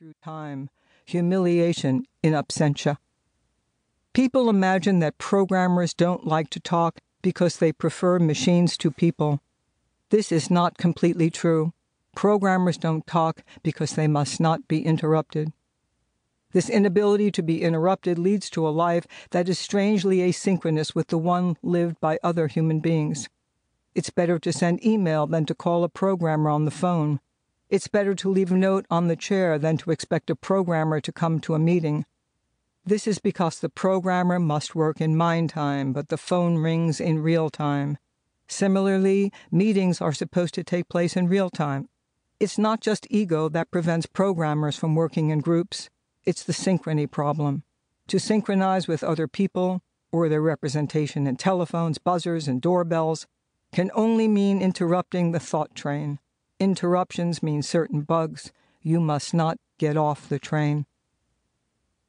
through time, humiliation in absentia. People imagine that programmers don't like to talk because they prefer machines to people. This is not completely true. Programmers don't talk because they must not be interrupted. This inability to be interrupted leads to a life that is strangely asynchronous with the one lived by other human beings. It's better to send email than to call a programmer on the phone. It's better to leave a note on the chair than to expect a programmer to come to a meeting. This is because the programmer must work in mind time, but the phone rings in real time. Similarly, meetings are supposed to take place in real time. It's not just ego that prevents programmers from working in groups. It's the synchrony problem. To synchronize with other people, or their representation in telephones, buzzers, and doorbells, can only mean interrupting the thought train. Interruptions mean certain bugs. You must not get off the train.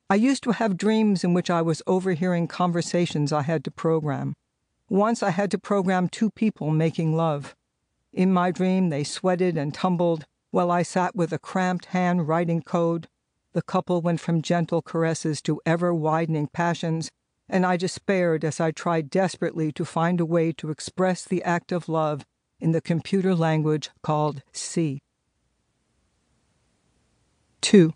I used to have dreams in which I was overhearing conversations I had to program. Once I had to program two people making love. In my dream, they sweated and tumbled while I sat with a cramped hand writing code. The couple went from gentle caresses to ever-widening passions, and I despaired as I tried desperately to find a way to express the act of love in the computer language called C. 2.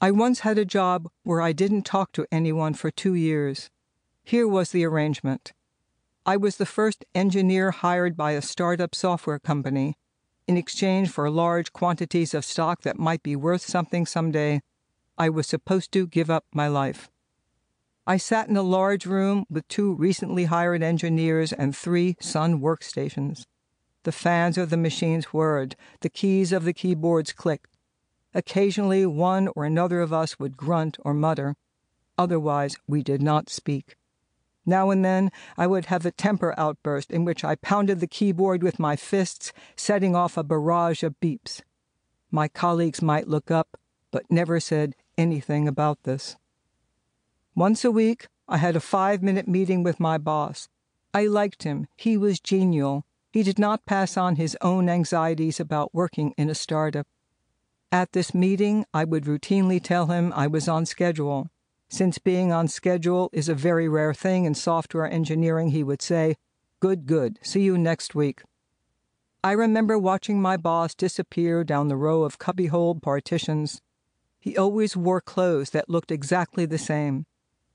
I once had a job where I didn't talk to anyone for 2 years. Here was the arrangement. I was the first engineer hired by a startup software company. In exchange for large quantities of stock that might be worth something someday, I was supposed to give up my life. I sat in a large room with 2 recently hired engineers and 3 Sun workstations. The fans of the machines whirred, the keys of the keyboards clicked. Occasionally, one or another of us would grunt or mutter. Otherwise, we did not speak. Now and then, I would have a temper outburst in which I pounded the keyboard with my fists, setting off a barrage of beeps. My colleagues might look up, but never said anything about this. Once a week, I had a 5-minute meeting with my boss. I liked him. He was genial. He did not pass on his own anxieties about working in a startup. At this meeting, I would routinely tell him I was on schedule. Since being on schedule is a very rare thing in software engineering, he would say, "Good, see you next week." I remember watching my boss disappear down the row of cubbyhole partitions. He always wore clothes that looked exactly the same,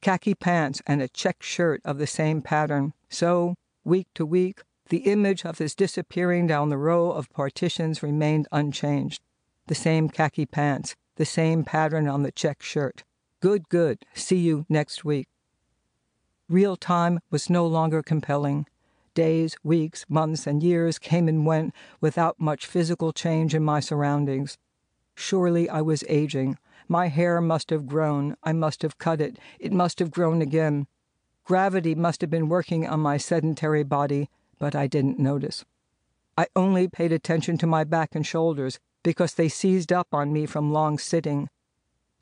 khaki pants and a check shirt of the same pattern. So, week to week, the image of his disappearing down the row of partitions remained unchanged. The same khaki pants, the same pattern on the check shirt. Good, see you next week. Real time was no longer compelling. Days, weeks, months, and years came and went without much physical change in my surroundings. Surely I was aging. My hair must have grown. I must have cut it. It must have grown again. Gravity must have been working on my sedentary body, but I didn't notice. I only paid attention to my back and shoulders because they seized up on me from long sitting.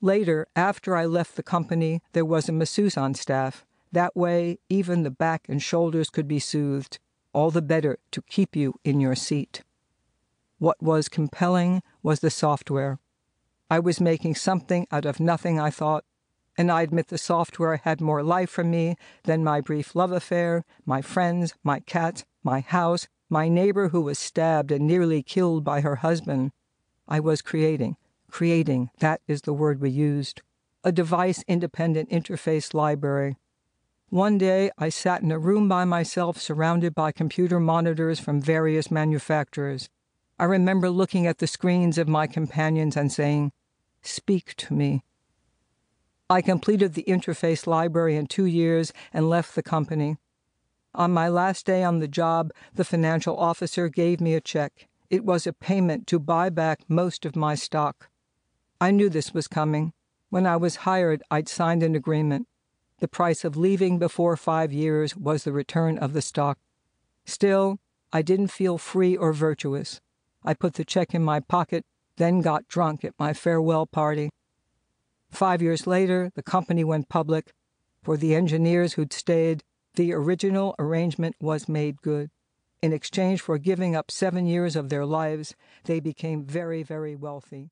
Later, after I left the company, there was a masseuse on staff. That way, even the back and shoulders could be soothed, all the better to keep you in your seat. What was compelling was the software. I was making something out of nothing, I thought, and I admit the software had more life for me than my brief love affair, my friends, my cat, my house, my neighbor who was stabbed and nearly killed by her husband. I was creating, that is the word we used, a device-independent interface library. One day, I sat in a room by myself surrounded by computer monitors from various manufacturers. I remember looking at the screens of my companions and saying, "Speak to me." I completed the interface library in 2 years and left the company. On my last day on the job, the financial officer gave me a check. It was a payment to buy back most of my stock. I knew this was coming. When I was hired, I'd signed an agreement. The price of leaving before 5 years was the return of the stock. Still, I didn't feel free or virtuous. I put the check in my pocket, then got drunk at my farewell party. 5 years later, the company went public. For the engineers who'd stayed, the original arrangement was made good. In exchange for giving up 7 years of their lives, they became very, very wealthy.